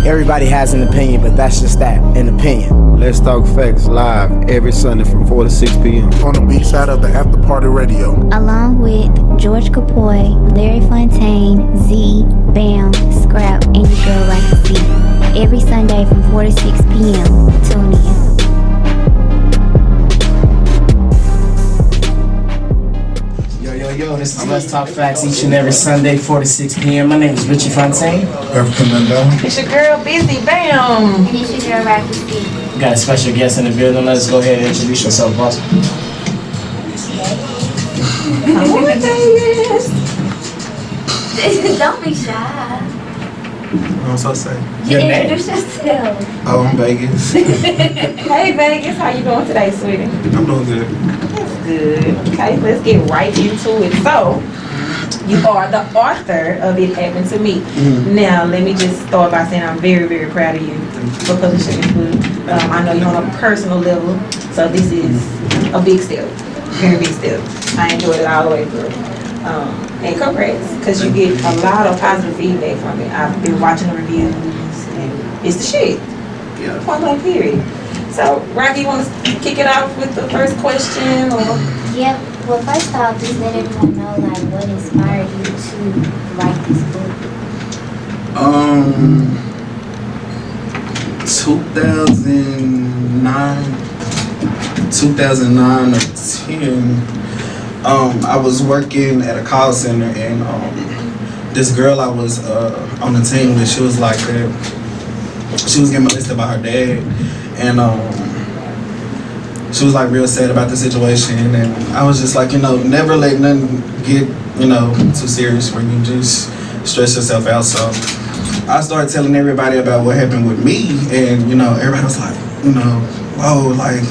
Everybody has an opinion, but that's just that, an opinion. Let's Talk Facts live every Sunday from 4 to 6 p.m. on the B side of the After Party Radio. Along with George Capoy, Larry Fontaine, Z, Bam, Scrap, and your girl Rocky C. Every Sunday from 4 to 6 p.m. Tune in. Yo, this is Let's Talk Facts each and every Sunday, 4 to 6 p.m. My name is Richie Fontaine. African Mandela. It's your girl, Busy Bam. And it's your girl Rocky C. We got a special guest in the building. Let's go ahead and introduce yourself, boss. Oh, Vegas. Don't be shy. I'm so sad. You introduce yourself. Oh, I'm Vegas. Hey, Vegas. How you doing today, sweetie? I'm doing good. Good. Okay, let's get right into it. So, you are the author of It Happened to Me. Now, let me just start by saying I'm very, very proud of you for publishing this book. I know you're on a personal level, so this is a big step, very big step. I enjoyed it all the way through. And congrats, because you get a lot of positive feedback from it. I've been watching the reviews, and it's the shit. Yeah. Point blank period. So, Rocky, you want to kick it off with the first question? Or? Yeah, well, first off, just let everyone know, like, what inspired you to write this book? 2009 or 10, I was working at a call center, and this girl I was on the team with, she was like, she was getting molested by her dad, and she was like real sad about the situation, and I was just like, never let nothing get, too serious where you just stress yourself out. So I started telling everybody about what happened with me, and everybody was like, whoa, like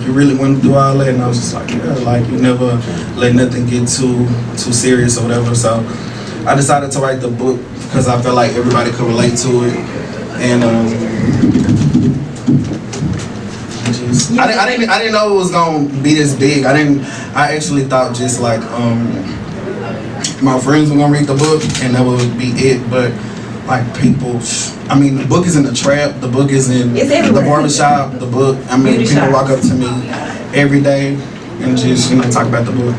you really went through all that, and I was just like, yeah, like you never let nothing get too serious or whatever. So I decided to write the book because I felt like everybody could relate to it, and I didn't know it was gonna be this big. I actually thought just like my friends were gonna read the book and that would be it, but like people, the book is in the trap, the book is in the barbershop, the book, people walk up to me every day and just, talk about the book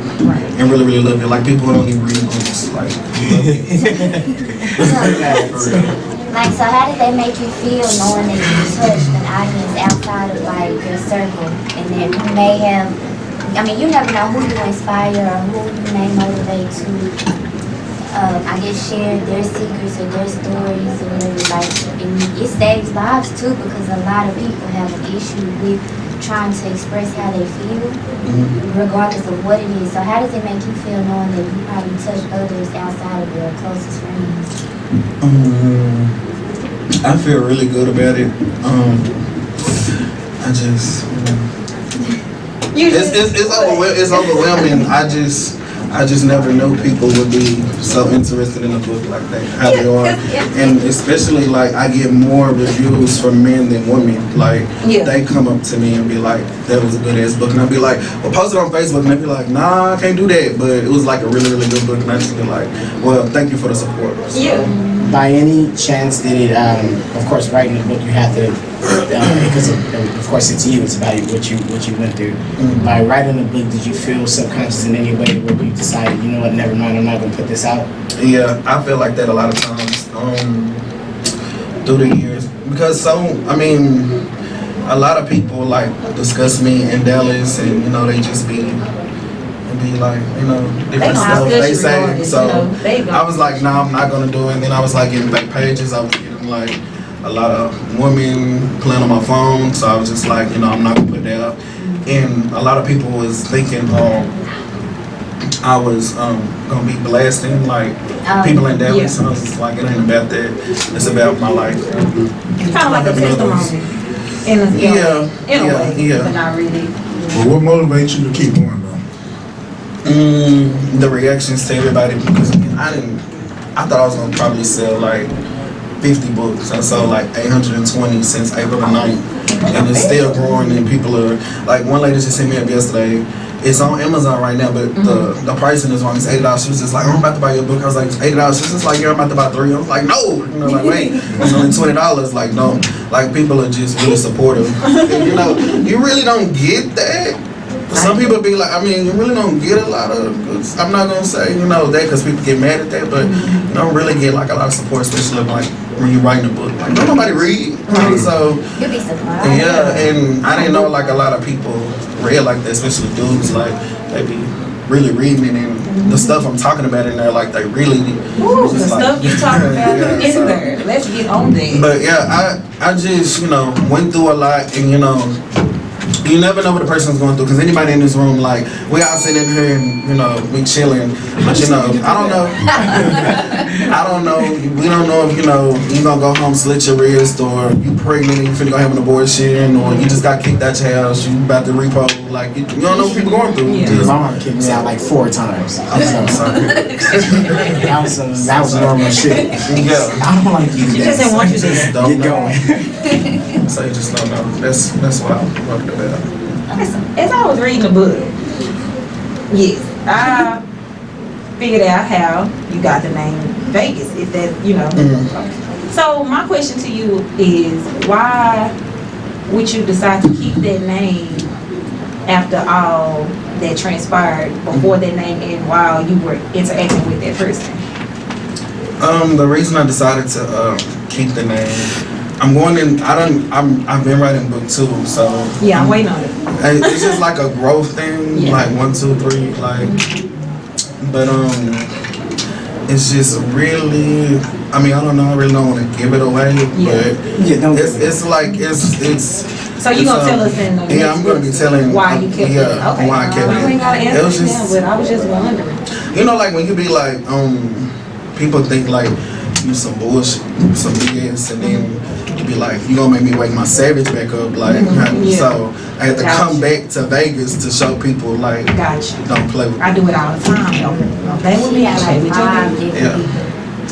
and really, really love it. Like people who don't even read books, like, love it. Like, so how did that make you feel knowing that you touched an audience outside of, like, your circle? And then who may have, you never know who you inspire or who you may motivate to, I guess, share their secrets or their stories or whatever. Like, and it saves lives, too, because a lot of people have an issue with trying to express how they feel, regardless of what it is. So how does it make you feel knowing that you probably touched others outside of your closest friends? I feel really good about it. I just, it's overwhelming. I just never knew people would be so interested in a book like that, how they are. And especially, like, I get more reviews from men than women. Like, they come up to me and be like, that was a good-ass book. And I'll be like, well, post it on Facebook. And they'll be like, nah, I can't do that. But it was, like, a really, really good book. And I just be like, well, thank you for the support. So, by any chance did it, of course, writing the book you have to, because of course it's you, it's about what you went through. By writing the book, did you feel subconscious in any way where you decided, you know what, never mind, I'm not going to put this out? Yeah, I feel like that a lot of times through the years. Because a lot of people like discuss me in Dallas, and they just be like, different stuff they say. So I was like, no, I'm not gonna do it. And then I was like getting back pages. I was getting like a lot of women playing on my phone. So I was just like, I'm not gonna put that up. And a lot of people was thinking, I was gonna be blasting like people in Dallas. So I was just like, it ain't about that. It's about my life. It's kind of like a testimony. In a way, but not really. Well, what motivates you to keep going though? The reactions to everybody, because I thought I was gonna probably sell like 50 books. I sold like 820 since April the 9th, and it's still growing. And people are like, one lady just hit me up yesterday, It's on Amazon right now, but the pricing is wrong. It's $80. She was just like, I'm about to buy your book. I was like, it's $80. She's just like, yeah, I'm about to buy 3. I was like, no. You know, like, wait, it's only $20. Like, no. Like, people are just really supportive. And, you know, you really don't get that. Some people be like, I mean, you really don't get a lot of, I'm not going to say, you know, that because people get mad at that, but you don't really get like a lot of support, especially like when you're writing a book. Like, don't nobody read. So, You'll be surprised. yeah, and I didn't know like a lot of people read like that, especially dudes, like they be really reading it, and the stuff I'm talking about in there, like they really Ooh, the stuff you talking about in so, there. Let's get on there. But yeah, I just, you know, went through a lot, and you know, you never know what the person's going through, because anybody in this room, like, we all sitting in here and, you know, we chilling, but you know, I don't know, we don't know if, you know, you gonna go home, slit your wrist, or you pregnant and you finna go have an abortion, or you just got kicked out your house, you about to repo, like, you don't know what people going through. Yeah. My mom kicked me out like 4 times. I'm so sorry. That was normal shit. Yeah. I don't like you. She just didn't want you to Just don't Get know. going. So you just don't know. That's what I'm talking about. As I was reading the book, yes, I figured out how you got the name Vegas, if that, you know. So my question to you is, why would you decide to keep that name after all that transpired before that name and while you were interacting with that person? The reason I decided to keep the name, I've been writing a book too, so Yeah, I'm waiting on it. it's just like a growth thing, Yeah. like 1, 2, 3, like. But it's just really, I mean, I don't know, I really don't want to give it away, but it's like it's. So you gonna tell us in the Yeah, I'm gonna be telling why you kept it? Okay. Why I kept We ain't gotta it. answer It was it now, just, but I was just wondering. you know, like when you be like, people think like you some bullshit, some BS, and then you be like, you gonna make me wake my savage back up, like. So I had to come back to Vegas to show people like, Gotcha. don't play with me. I do it all the time. Don't play with me. Yeah, Play like with 5 you. different Yeah. people.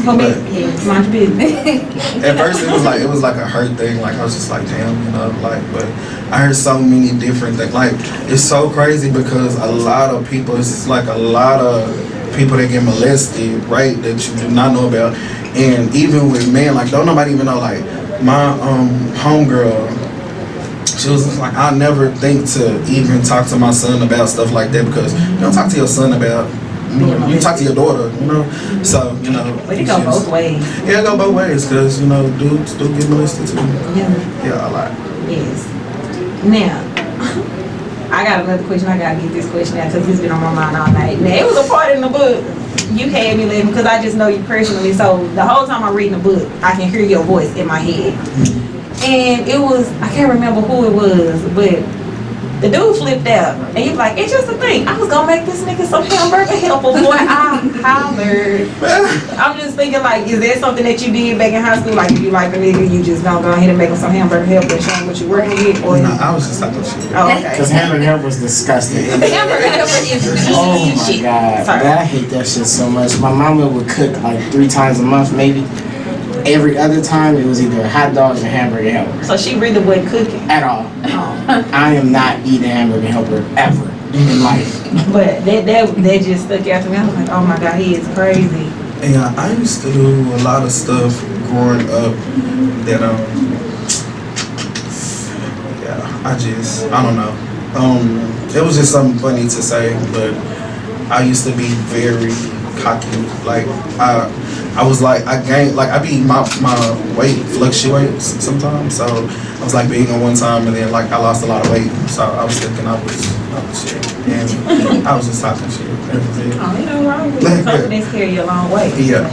Come But- here. Mind your business. At first it was like a hurt thing, like I was just like, damn, you know, like, but I heard so many different things. Like, it's so crazy because a lot of people, it's like a lot of people that get molested, right, that you do not know about. And even with men, like, don't nobody even know, like, my homegirl, she was just like, I never think to even talk to my son about stuff like that, because you don't talk to your son about, you talk to your daughter, you know. So, you know. But it go both ways. Yeah, it go both ways, because, you know, dudes do get molested too. Yeah. Yeah, a lot. Yes. Now, I got another question. I gotta get this question out because it's been on my mind all night. Now, it was a part in the book. You had me laughing because I just know you personally. So the whole time I'm reading the book, I can hear your voice in my head. And it was, I can't remember who it was, but the dude flipped out. And he was like, it's just a thing. I was gonna make this nigga some hamburger helper. Boy, I hollered. I'm just thinking, like, is that something that you did back in high school? Like, if you like a nigga, you just gonna go ahead and make him some hamburger helper and show him what you're working with? Or No, I was just talking shit. Oh, okay. Because hamburger helper was disgusting. Hamburger helper is Oh my shit. god, Sorry. I hate that shit so much. My mama would cook like 3 times a month, maybe. Every other time, it was either hot dogs or hamburger helper. So she really wasn't cooking. At all. Oh. I am not eating hamburger helper ever in life. But that just stuck out to me. I was like, oh my god, he is crazy. Yeah, I used to do a lot of stuff growing up that yeah, I don't know. It was just something funny to say, but I used to be very cocky. Like I was like, I gained, like I be, my weight fluctuates sometimes. So I was like big on one time, and then like I lost a lot of weight. So I was thinking I was shit, and I was just talking shit. That was it. Oh, ain't no wrong with it. Confidence carry you a long way. Yeah.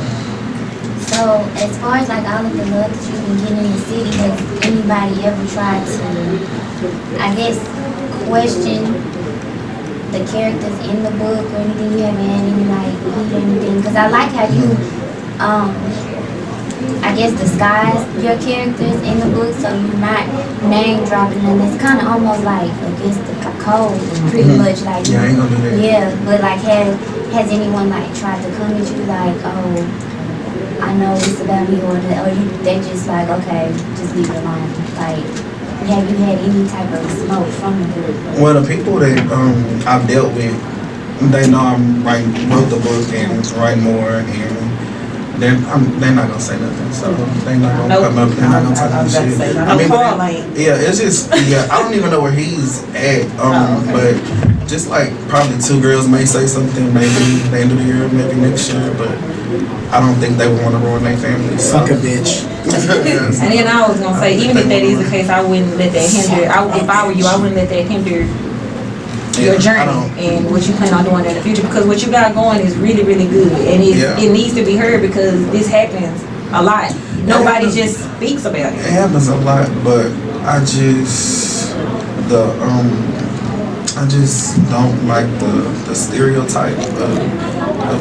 So, as far as like all of the love that you've been getting in the city, has anybody ever tried to, I guess, question the characters in the book or anything? You haven't had any like heat or anything? Because I like how you, I guess, disguise your characters in the book, so you're not name dropping them. It's kind of almost like against the code, pretty much. Like, Yeah, I ain't gonna do that. yeah, but like, has anyone like tried to come at you like, oh, I know this about me, or you, they just like, okay, just leave it alone, like. have you had any type of smoke from the book? Well, the people that I've dealt with, they know I'm wrote the book and write more, and they're not gonna say nothing. So they're not gonna come up. They're not gonna talk about shit. It's just I don't even know where he's at. But just like probably 2 girls may say something, maybe the end of the year, maybe next year, but I don't think they would want to ruin their family. Fuck a bitch. And then I was gonna say, even if that is the case, I wouldn't let that hinder. If I were you, I wouldn't let that hinder your journey and what you plan on doing in the future, because what you got going is really, really good, and it needs to be heard because this happens a lot. Nobody just speaks about it. It happens a lot, but I just don't like the stereotype of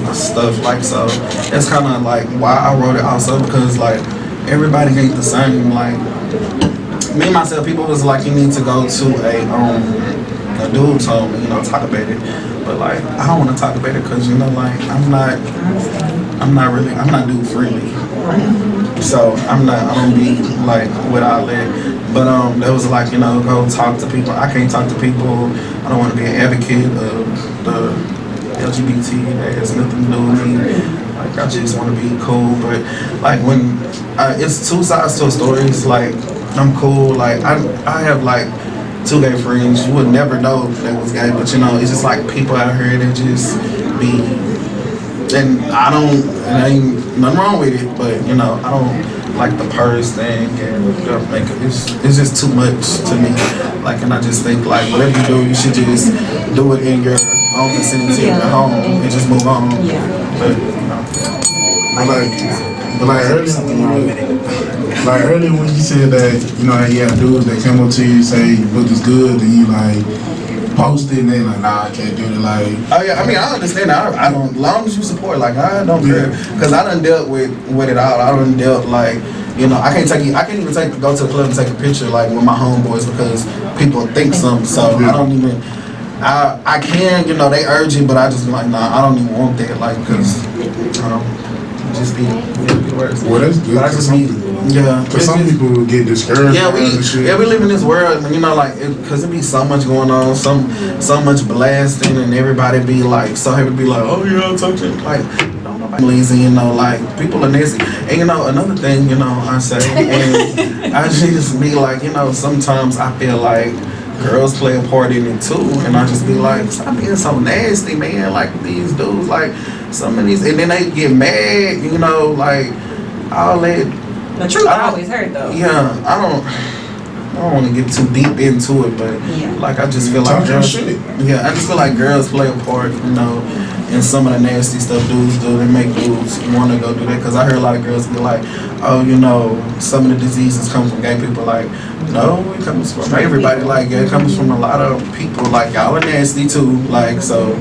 the stuff. Like, so that's kind of like why I wrote it also, because like everybody ain't the same. Like me and myself, people was like, you need to go to a dude told me, talk about it, but like I don't want to talk about it because like I'm not dude friendly, so I don't be like without that. But that was like, go talk to people. I can't talk to people. I don't want to be an advocate of the LGBT. That has nothing to do with me. Like I just want to be cool. But like when it's 2 sides to a story. It's like I'm cool. Like I have like 2 gay friends. You would never know they was gay, but it's just like people out here that just be. And there ain't nothing wrong with it, but I don't like the purse thing and it's just too much to me. Like, and I just think like whatever you do, you should just do it in your own vicinity at home and just move on. But like earlier when you said that, you have dudes that come up to you and say your book is good, and you like post it and they like, nah, I can't do it. Like, oh yeah, I mean, I understand that. I don't, as long as you support, like I don't care, because I done dealt with it all. I done dealt like, I can't even go to the club and take a picture like with my homeboys because people think something. So I don't even. I can, they urge it, but I just be like, nah, I don't even want that, like, because just be worse. Well, that's good. But I just need, because some people get discouraged. We live in this world, like, because it be so much going on, so much blasting, and everybody be like, so happy to be like, oh yeah, I'll talk to you. Like, don't nobody lazy, like, people are nasty. And another thing, I say, and I just be like, sometimes I feel like girls play a part in it too, and I just be like, stop being so nasty, man. Like these dudes, like some of these, and then they get mad, like all that. The truth always hurt though. Yeah, I don't want to get too deep into it, but like I just feel like girls, I just feel like girls play a part, in some of the nasty stuff dudes do. They make dudes want to go do that, because I heard a lot of girls be like, oh, some of the diseases come from gay people. Like, no, it comes from everybody. Like, it comes from a lot of people. Like, y'all are nasty too. Like, so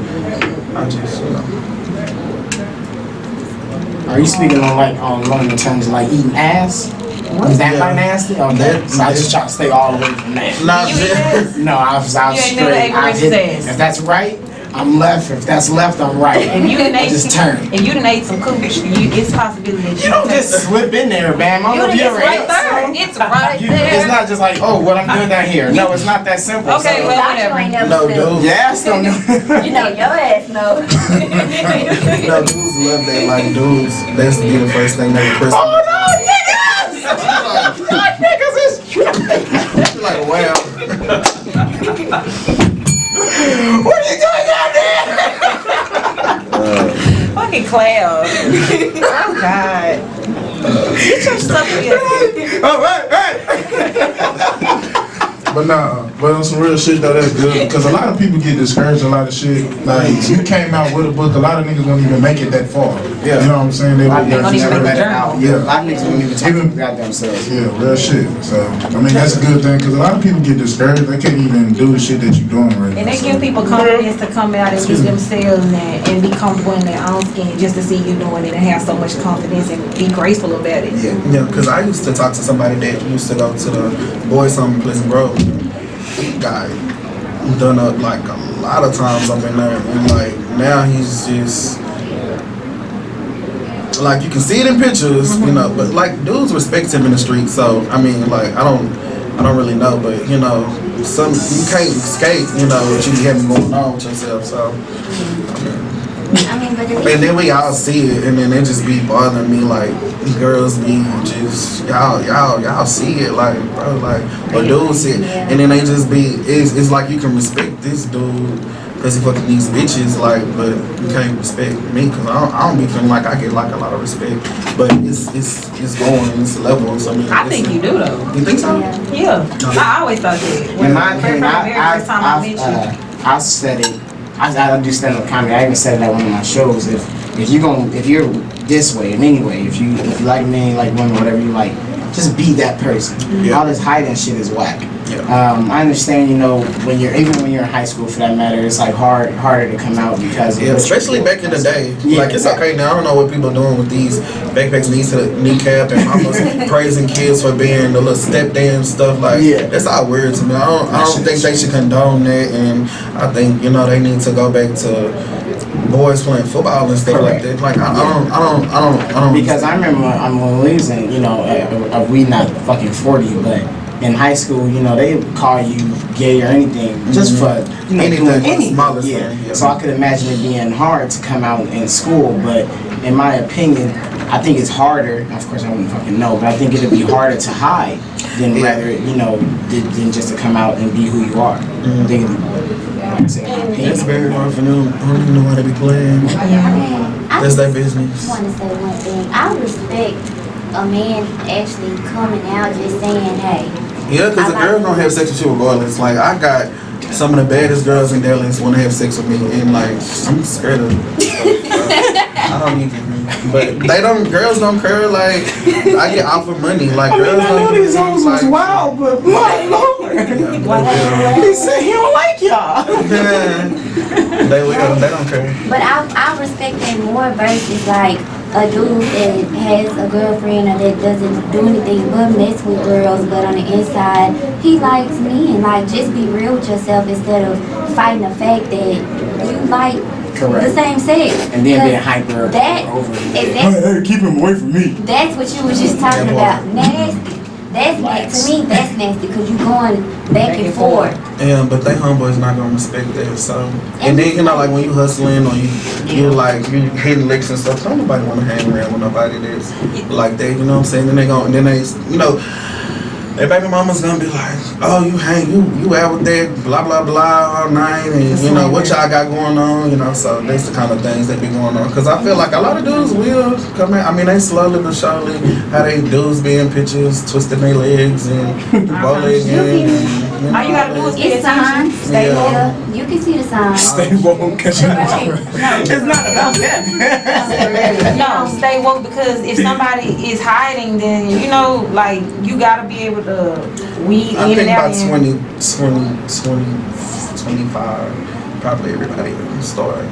I just, Are you speaking on along the terms of like eating ass? Is that like nasty? Or that? So I just try to stay all away from that. No, I was straight. If that's right, I'm left. If that's left, I'm right. If you done ate, just turn. If you done ate some cookies, it's possibility that you don't just slip in there, man. It's right there. It's right there. It's not just like, oh, what I'm doing down here. No, it's not that simple. Okay, well, whatever. No, dude. Yes, don't know. Your ass know. No, dudes love that. Like, dudes, that's be the first thing they request. Oh no, niggas! Niggas is like, wow. What are you doing down there? Fucking clown. Oh God. Get your stuff together. Oh, right. But on some real shit though, that's good, because a lot of people get discouraged. A lot of shit, like you came out with a book, a lot of niggas won't even make it that far. Yeah, you know what I'm saying? They don't even let it out. Yeah, a lot of niggas won't even talk about themselves. Yeah, real shit. So I mean, that's a good thing, because a lot of people get discouraged. They can't even do the shit that you're doing right now. And they give people confidence to come out and be themselves and be comfortable in their own skin just to see you doing it and have so much confidence and be graceful about it. Yeah, because I used to talk to somebody that used to go to the Boys Home in Pleasant Grove. Guy done up like a lot of times up in there, and like now he's just like, you can see it in pictures, but like dudes respect him in the street. So I mean, like I don't I don't really know, but you know, you can't escape, you know, what you be having going on with yourself. So, I mean, but and then we all see it, and then it just be bothering me, like girls be just y'all see it, like bro, like or dudes see it, and then they just be it's like you can respect this dude because he fucking these bitches, like, but you can't respect me because I don't be feeling like I get like a lot of respect, but it's going, it's levels. I mean, I think you do though. You think so? Yeah. I always thought that. In my opinion, I said it. I do stand up comedy. I even said it at one of my shows. If you're this way in any way, if you like men, like women, whatever you like, just be that person. Yeah. All this hiding shit is whack. Yeah. I understand, you know, when you're in high school for that matter, it's like harder to come out because of especially back in the day. Yeah, like it's okay now. I don't know what people are doing with these backpacks, kneecap, and almost praising kids for being the little step dance stuff. Like that's all weird to me. I don't think they should condone that, and I think, you know, they need to go back to boys playing football and stuff like that. Like I don't. Because I remember when we was in, you know, we not fucking 40, but in high school, you know, they would call you gay or anything just for, you know, anything. Yeah. So I could imagine it being hard to come out in school, but in my opinion, I think it's harder. Of course, I wouldn't fucking know, but I think it'd be harder to hide than rather, you know, than just to come out and be who you are. I think, like I said, in my opinion, it's very hard for them. I don't even know how they be playing. That's their business. I want to say one thing. I respect a man actually coming out just saying, hey. Yeah, because a girl gonna have sex with you regardless. Like, I got some of the baddest girls in Dallas want to have sex with me, and like, I'm scared of them. I don't even, but girls don't care. Like, I get offered money. Like, girls don't. I know these hoes was wild, but my lord. He said he don't like y'all. They don't care. But I respect that more versus like a dude that has a girlfriend or that doesn't do anything but mess with girls, but on the inside he likes me. And like, just be real with yourself instead of fighting the fact that you like the same sex. And then being hyper over it. Hey, keep him away from me. That's what you was just talking about. Nasty. That's nasty. To me, that's nasty because you're going back and forth. Yeah, but they homeboys not gonna respect that. So, and then, you know, like when you hustling or you like you hitting licks and stuff, don't nobody want to hang around with nobody that's like that. You know what I'm saying? Then they, you know, their baby mama's gonna be like, oh, you out with that blah blah blah all night, and you know what y'all got going on, you know. So that's the kind of things that be going on. Cause I feel like a lot of dudes will come in. I mean, they slowly but surely how they dudes be in pictures, twisting their legs and bowling. All you gotta do is get signs. Stay woke. You can see the signs. Stay woke. It's not about that. No, stay woke, because if somebody is hiding, then you know, like, you gotta be able to weed in and out. I think about 25, probably everybody will start.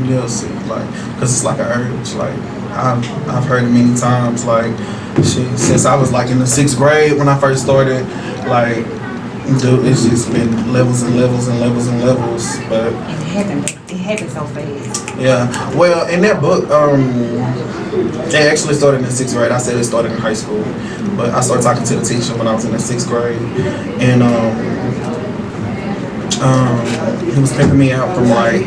You'll see, like, cause it's like an urge. Like, I've heard it many times. Like, shit, since I was like in the 6th grade when I first started, like. Dude, it's just been levels and levels and levels and levels, but it happened so fast. Yeah, well, in that book, it actually started in the 6th grade. I said it started in high school, but I started talking to the teacher when I was in the 6th grade, and he was picking me out from like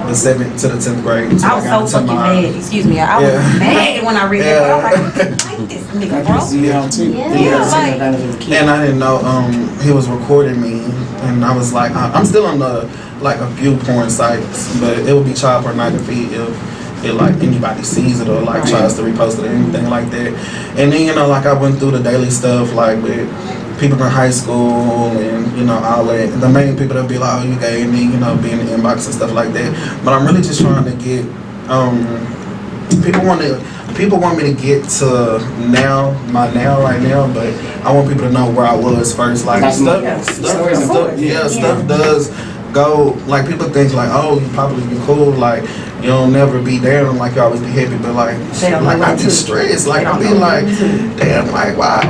the 7th to the 10th grade. So I was so fucking mad. Excuse me, I was mad when I read that. I was like, I like this nigga, bro. And I didn't know he was recording me, and I was like, I'm still on the like a few porn sites, but it would be child pornography if it like anybody sees it or like tries to repost it or anything like that. And then, you know, like I went through the daily stuff like with people in high school and, you know, all that. The main people that be like, oh, you gay, me, you know, be in the inbox and stuff like that. But I'm really just trying to get people want me to get to right now, but I want people to know where I was first. Like stuff does go, like people think like, oh, you probably be cool, like you'll never be down, like you always be happy, but like I be stressed, like I be like, damn, like why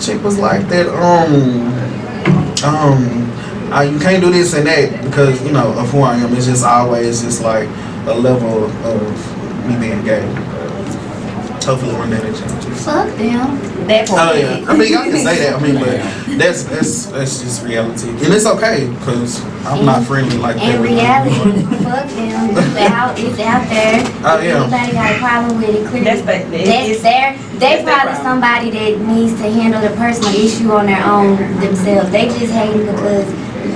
chick was like that, you can't do this and that because, you know, of who I am. It's just always just like a level of me being gay. hopefully one day they change. Fuck them. That part. Oh yeah, I mean y'all can say that. I mean, but that's just reality, and it's okay because I'm not friendly like that. In reality, fuck them. It's out there. Oh, If yeah. anybody got a problem with it, clearly That's they their probably problem. somebody that needs to handle the personal issue on their own themselves. They just hate it because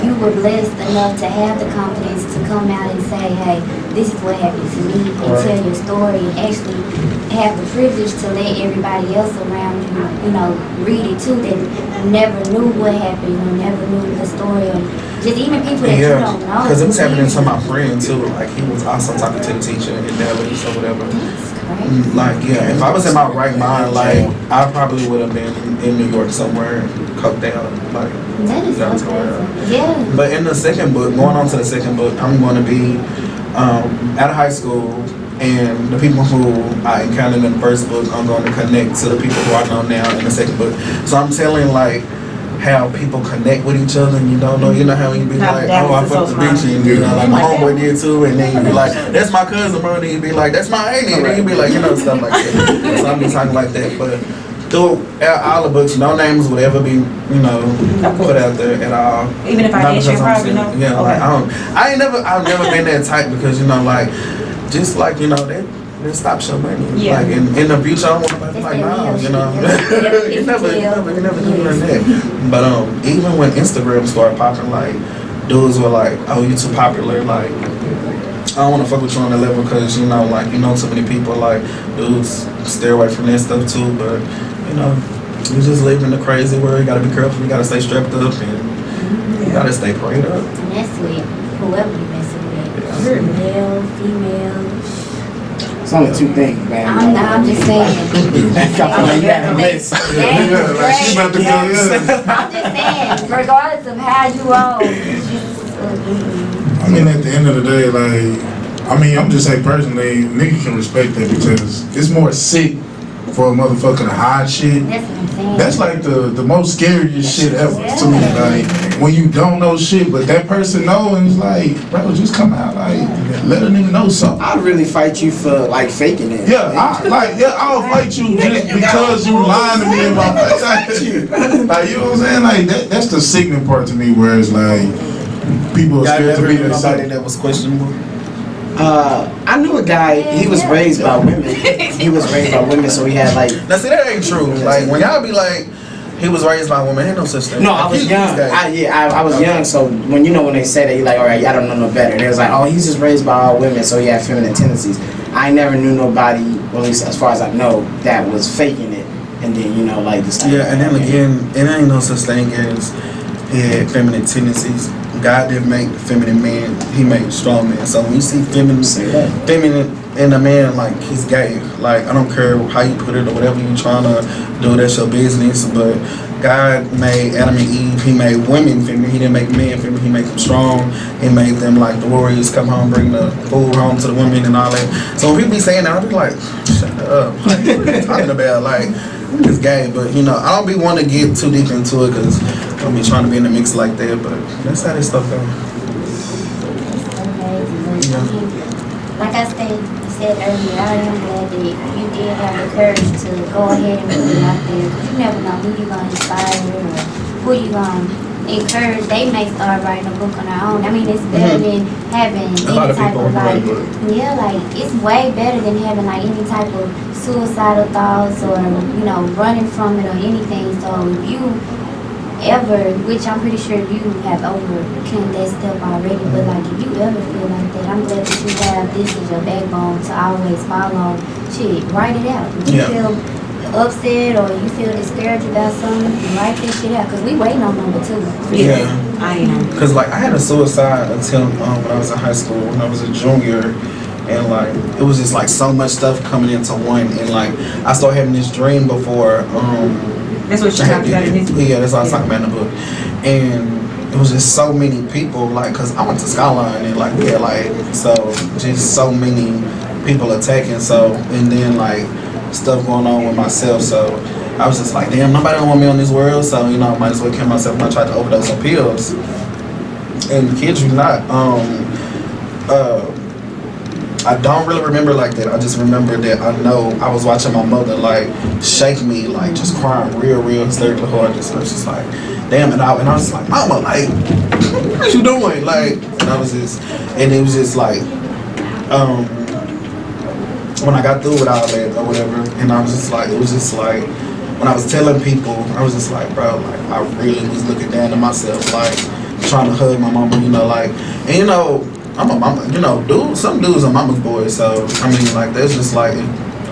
you were blessed enough to have the confidence to come out and say, hey, this is what happened to me, and tell your story, and actually have the privilege to let everybody else around you, you know, read it too, that never knew what happened, you never knew the story, or just even people that you don't know. because it was happening to my friend too. Like he was also talking to the teacher in Dallas or whatever. That's crazy. Like yeah, if I was in my right mind, like I probably would have been in New York somewhere, coked out, like. That is so That's crazy. Yeah. But in the second book, going on to the second book, I'm going to be at high school, and the people who I encountered in the first book, I'm going to connect to the people who I know now in the second book. So I'm telling like how people connect with each other, and you don't know. You know how you be How like, that oh, I was fucked so the bitch, and you know, like my Like homeboy did too, and then you be like, that's my cousin, bro. And then you be like, that's my auntie, and then you be like, you know, stuff like that. So I'm be talking like that, but. Through all the books, no names would ever be, you know, put out there at all. Even if I Not ask you, because I'm probably saying- know. Yeah, like I've never been that type because you know, like, just like you know, that stops your money. Yeah. Like in the future, I don't want to be like, no, you know, you never do none of that. But even when Instagram started popping, like, dudes were like, oh, you too popular, like. I don't want to fuck with you on that level because, you know, like, you know too many people, like, dudes stay away from that stuff too, but, you know, you just live in the crazy world. You got to be careful. You got to stay strapped up and you got to stay prayed up. And that's with whoever you messing with. Male, female. It's only two things, man. I'm just saying. I feel like you had a list. Yeah, like she about to go, yeah. I'm just saying, regardless of how you roll, just, I mean, at the end of the day, like, I mean, I'm just saying personally, nigga can respect that because it's more sick for a motherfucker to hide shit. that's what I'm saying. That's like the most scariest shit ever to me. Like, when you don't know shit, but that person know and it's like, bro, just come out, like, let a nigga know something. I'd really fight you for like faking it. Yeah, I'll fight you just because you lying to me in my face. Like, you know what I'm saying? Like, that's the sickening part to me, where it's like, people are Y'all scared to never be knew nobody themselves. that was questionable? I knew a guy. He was raised by women. He was raised by women, so he had like. Now, see, that ain't true. Like, when y'all be like, he was raised by a woman, ain't no such thing. No, I Like, was he's young. gay. I was young, so when they say that, you're like, all right, I don't know no better. They was like, oh, he's just raised by all women, so he had feminine tendencies. I never knew nobody, well, at least as far as I know, that was faking it, and then you know, like just like. Yeah, and then again, it ain't no such thing as he had feminine tendencies. God didn't make feminine man, he made strong men. So when you see feminine in a man, like, he's gay. Like, I don't care how you put it or whatever you trying to do, that's your business. But God made Adam and Eve, he made women feminine. He didn't make men feminine, he made them strong. He made them like the warriors, come home, bring the food home to the women and all that. So when people be saying that, I'll be like, shut up. Like, what are you talking about? Like, it's gay, but you know, I don't be wanting to get too deep into it because I'll be trying to be in the mix like that, but that's how this stuff goes. Like I said earlier, I am glad that you did have the courage to go ahead and put it out there. Because you never know who you're going to inspire or who you're going to encourage. They may start writing a book on their own. I mean, it's better than having any type of like, yeah, like, it's way better than having like any type of suicidal thoughts or, you know, running from it or anything. So if you ever, which I'm pretty sure you have overcome that step already, but like if you ever feel like that, I'm glad that you have this as your backbone to always follow. Shit, write it out. If you feel upset or you feel discouraged about something, write this shit out, because we waiting on number 2. Yeah. I am. Because like I had a suicide attempt when I was in high school, when I was a junior. And like it was just like so much stuff coming into one, and like I started having this dream before. That's what you talked about in this book. Yeah, that's what I was talking about in the book. And it was just so many people, like, cause I went to Skyline and like we had like just so many people attacking. So and then like stuff going on with myself. So I was just like, damn, nobody don't want me on this world. So you know, I might as well kill myself. And I tried to overdose on pills. And kids, you not. I don't really remember like that. I just remember that I know I was watching my mother like shake me, like just crying real hysterically hard. I was just like, damn. And I was like, mama, like, what you doing? Like, and I was just, and it was just like, when I got through with all that or whatever, and I was just like, it was just like, when I was telling people, I was just like, bro, like, I really was looking down at myself, like, trying to hug my mama, you know, like, and you know, I'm a mama, you know, some dudes are mama's boys, so, I mean, like, that's just like,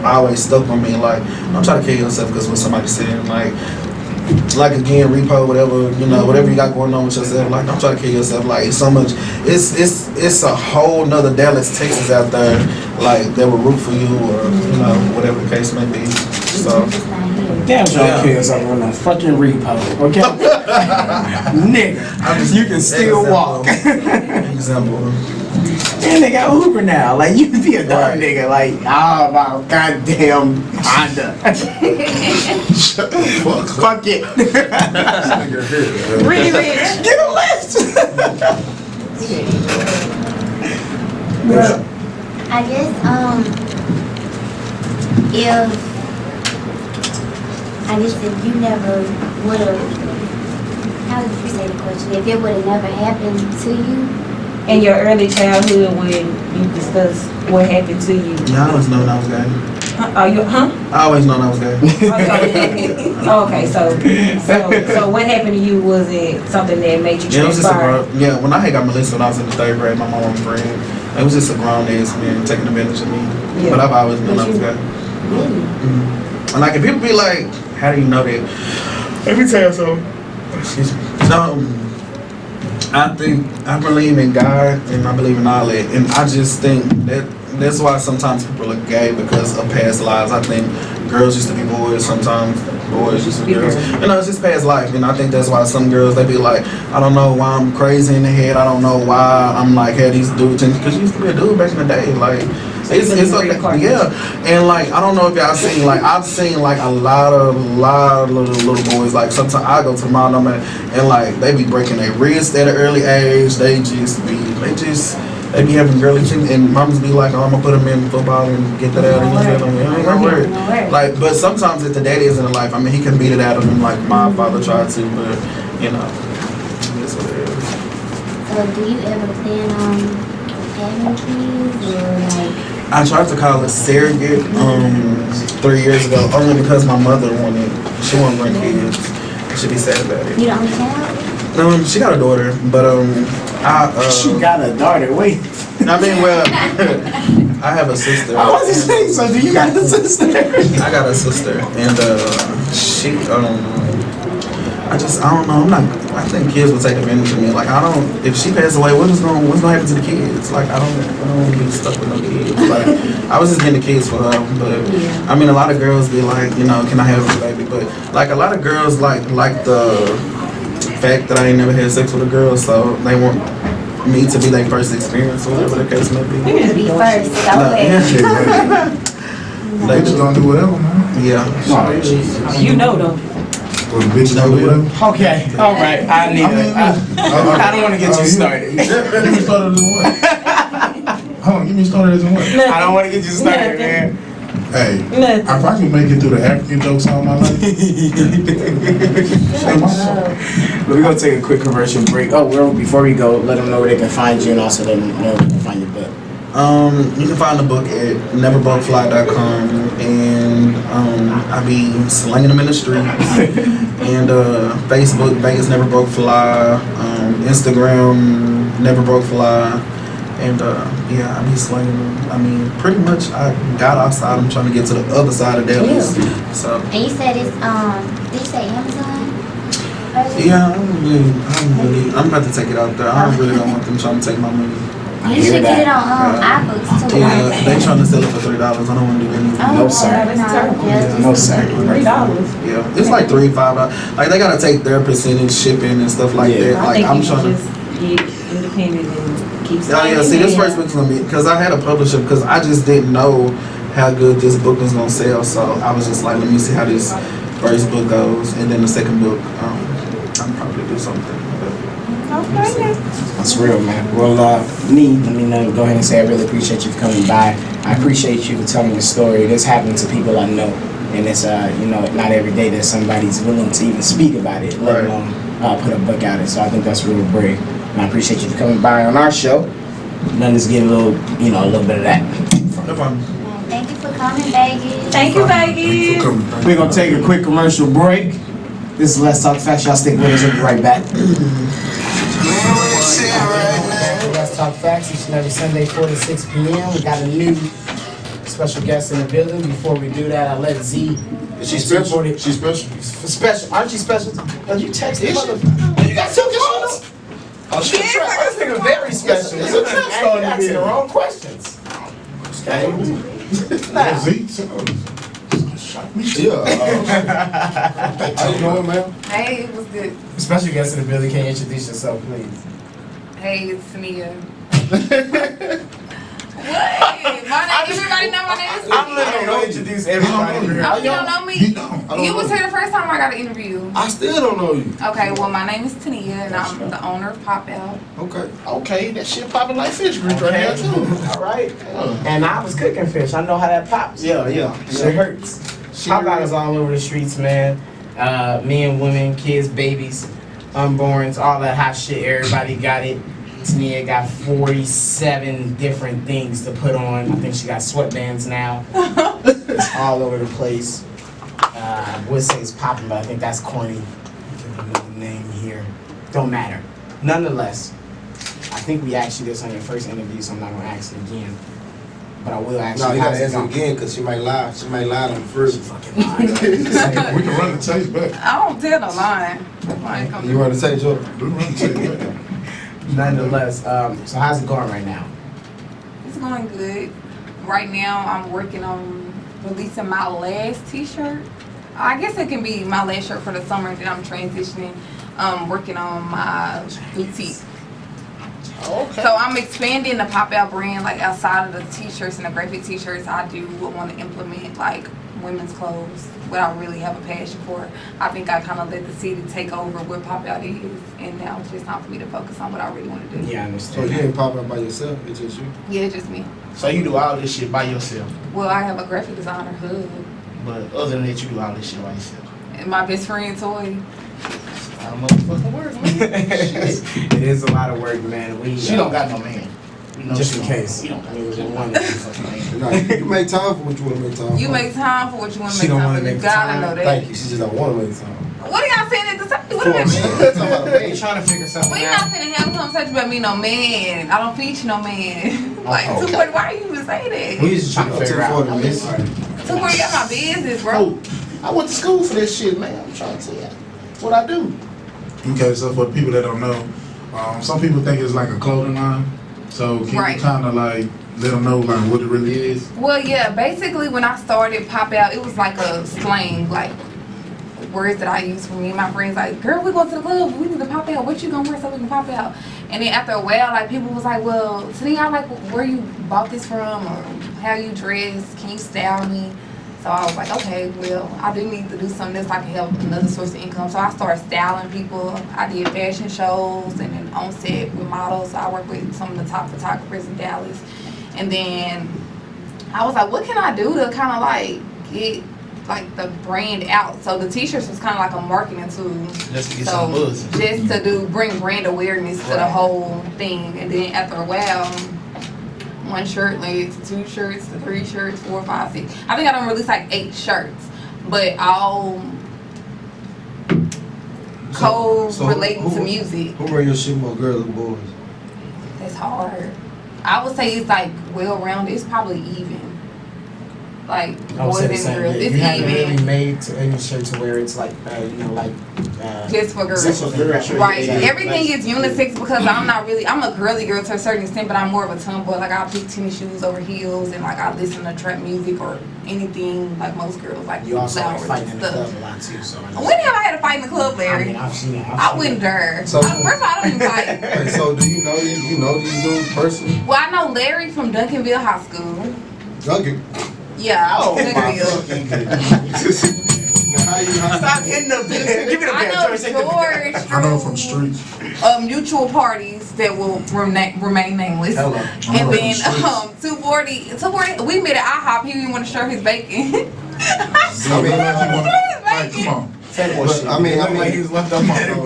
I always stuck on me, like, don't try to kill yourself because what somebody said, like again, repo, whatever, you know, whatever you got going on with yourself, like, don't try to kill yourself, like, it's so much, it's a whole nother Dallas, Texas out there, like, that will root for you, or, you know, whatever the case may be, so. Damn, don't kill yourself on a fucking repo, okay? Nigga, you can still walk. Example. And they got Uber now. Like, you can be a dumb nigga. Like, oh, my goddamn Honda. Fuck it. Really rich. Get a lift. I guess, if you never would have, how would you say the question? If it would have never happened to you? In your early childhood, when you discussed what happened to you. Yeah, I always known I was gay. Are you, huh? I always known I was gay. Okay, so what happened to you? Was it something that made you transpire? Yeah, when I had got molested when I was in the 3rd grade, my mom and friend, it was just a grown ass man taking advantage of me. Yeah. But I've always known I was gay. Really? Mm-hmm. And like, if people be like, how do you know that? Let me tell you something. Excuse me. I believe in God and I believe in all that, and I just think that's why sometimes people are gay, because of past lives. I think girls used to be boys, sometimes boys used to be girls. You know, it's just past life, and I think that's why some girls, they be like, I don't know why I'm crazy in the head, I don't know why I'm like, had these dudes, because you used to be a dude back in the day, like, it's okay, yeah, and like, I don't know if y'all seen, like, I've seen like a lot of little boys, like, sometimes I go to the mall and like, they be breaking their wrist at an early age, they be having girly chicks, and moms be like, oh, I'm gonna put them in football and get that out of him. Like, but sometimes if the daddy isn't in life, I mean, he can beat it out of him like my father tried to, but, you know, that's what it is. So do you ever plan on having kids, or like? I tried to call it surrogate 3 years ago, only because my mother she wanted to bring kids. She'd be sad about it. You don't have? She got a daughter, but she got a daughter. Wait. I mean, well, I have a sister. I wasn't saying so. Do you got a sister? I got a sister, and she I don't know. I think kids will take advantage of me. Like, if she passes away, what's gonna happen to the kids? Like, I don't want to be stuck with no kids. Like, I was just getting the kids for her, but I mean, a lot of girls be like, you know, can I have a baby? But like, a lot of girls like the fact that I ain't never had sex with a girl, so they want me to be their first experience or whatever the case may be. To be first, They just gonna do whatever, man. Yeah. You know, though. Well, the bitch don't do whatever. Okay, all right. I don't want to get you started. Get me started as what? Hold on, get me started as what? I don't want to get you started, man. Hey, if I can make it through the African jokes all my life, We're going to take a quick commercial break. Oh, well, before we go, let them know where they can find you, and also let them know where they can find your book. You can find the book at neverbokefly.com, and I be slinging them in the streets. And Facebook, Vegas Never Broke Fly, Instagram, Never Broke Fly. And yeah, I be slinging them. I mean, pretty much I got outside. I'm trying to get to the other side of Dallas. Yeah. So. And you said it's did you say Amazon? Yeah, I'm about to take it out there. I really don't want them trying to take my money. You should get it on iBooks too. Yeah, they trying to sell it for $3. I don't want to do anything. No, sir. No, sir. $3. Yeah, it's like $3, $5. Like, they gotta take their percentage shipping and stuff like that. Like, I'm trying to just get independent and keep. Oh yeah, see, this first book's gonna be, because I had a publisher, because I just didn't know how good this book was gonna sell, so I was just like, let me see how this first book goes, and then the second book, I'll probably do something. But Okay. That's real, man. Well, let me go ahead and say I really appreciate you for coming by. I appreciate you for telling your story. This happens to people I know, and it's not every day that somebody's willing to even speak about it, let alone put a book out. So I think that's real brave. And I appreciate you for coming by on our show. Let us get a little bit of that. No problem. Thank you for coming, Vegas. Thank you, Vegas. We're gonna take a quick commercial break. This is Let's Talk Facts. Y'all stick with us. We'll be right back. Let's Talk Facts each and every Sunday, 4 to 6 p.m. We got a new special guest in the building. Before we do that, I'll let Z. Is she special? She's special. Special? Aren't you special? Did you text me? You got two phones? Oh, she's a trap. This nigga very special. It's a trap star. You're asking the wrong questions. Okay. Now. Z. Yeah. How you doing, man? Hey, it was good. Special guest in the building. Can you introduce yourself, please? Hey, it's Tenia. What? Everybody know my name is Tenia. I'm literally going to introduce everybody. Oh, you don't know me? You don't. You was here the first time I got an interview. I still don't know you. Okay, well, my name is Tenia, and I'm the owner of Pop Out. Okay. Okay, that shit popping like fish grease right here too. All right. And I was cooking fish. I know how that pops. Yeah. Shit hurts. Pop Out is all over the streets, man. Men, women, kids, babies, unborns, all that hot shit. Everybody got it. Tenia got 47 different things to put on. I think she got sweatbands now. It's all over the place. I would say it's popping, but I think that's corny. Give a new name here. Don't matter. Nonetheless, I think we asked you this on your first interview, so I'm not gonna ask it again. But I will ask you. No, you gotta how's it ask her going? again because she might lie. She might lie on the first. Fucking lie. We can run the taste back. I don't tell no lie. You want to say, Jordan? We can run the taste back. Nonetheless, so how's it going right now? It's going good. Right now, I'm working on releasing my last t-shirt. I guess it can be my last shirt for the summer, then I'm transitioning, working on my boutique. Okay. So I'm expanding the Pop Out brand, like outside of the t-shirts and the graphic t-shirts. I do want to implement like women's clothes, what I really have a passion for. I think I kind of let the city take over what Pop Out is, and now it's just time for me to focus on what I really want to do. Yeah, I So understand. you ain't Pop Out by yourself? It's just you? Yeah, it's just me. So you do all this shit by yourself, Well, I have a graphic designer hub, but other than that, you do all this shit by yourself. and my best friend Toy. A lot of motherfucking work, man. Shit. It is a lot of work, man. She don't got no man. We know Just she in don't. case. We don't got no One man. Fucking man. No, you make time for what you want to make time for. You make time for what you want to She make don't time wanna for. make You the gotta time. know that. Thank you. She just don't want to make time. What are y'all saying at the same? What For do a that mean? man. Talking about a They man. trying to figure something We out. not finna have a conversation about me no man. I don't feature no man. Like, Okay. Tupac, why you even say that? We just trying to figure out. 240 minutes. Tupac, you got my business, bro. Oh, I went to school for this shit, man. I'm trying to tell you. That's what I do. Okay, so for people that don't know, some people think it's like a clothing line. So can Right. you kind of like let them know like what it really is? Well, yeah, basically when I started Pop Out, it was like a slang, like words that I use for me and my friends. Like, girl, we go to the club, we need to pop out. What you gonna wear so we can pop out? And then after a while, like people was like, well, today I like where you bought this from or how you dress. Can you style me? So I was like, okay, well, I do need to do something that's like help another source of income. So I started styling people. I did fashion shows and then on set with models. I work with some of the top photographers in Dallas. And then I was like, what can I do to kind of like get like the brand out? So the t-shirts was kind of like a marketing tool. Just to get So some buzz. just to bring brand awareness to the Right. whole thing. And then after a while, one shirt led to 2 shirts to 3 shirts, 4, 5, 6. I think I done released like 8 shirts, but all co-relating to music. Who wear your shit more, girls or boys? It's hard. I would say it's like well-rounded. It's probably even. Like I would boys say and the same. girls. You It's haven't really even. made to any shirt to where it's like, Just for girls. Just for girls. Right. Yeah. Everything is unisex because I'm a girly girl to a certain extent, but I'm more of a tomboy. Like I pick tennis shoes over heels, and like I listen to trap music or anything like most girls like You also like flowers fighting and in the stuff. club a lot too, so When have I had a fight in the club, I Larry? mean, I've seen it. I wouldn't dare. So- First of all, I don't even fight. Hey, so do you know these? You know these dudes personally? Well, I know Larry from Duncanville High School. Duncan. Yeah, Oh, my Duncanville. fucking goodness. Now, how you? So I'm in the bed. Give me the I bed, know George. Take the bed. George I know from through streets. mutual parties that will remain nameless. Hello. And then 240, we met at IHOP. He didn't want to share his bacon. I mean, like, come on. I mean, he was left up on It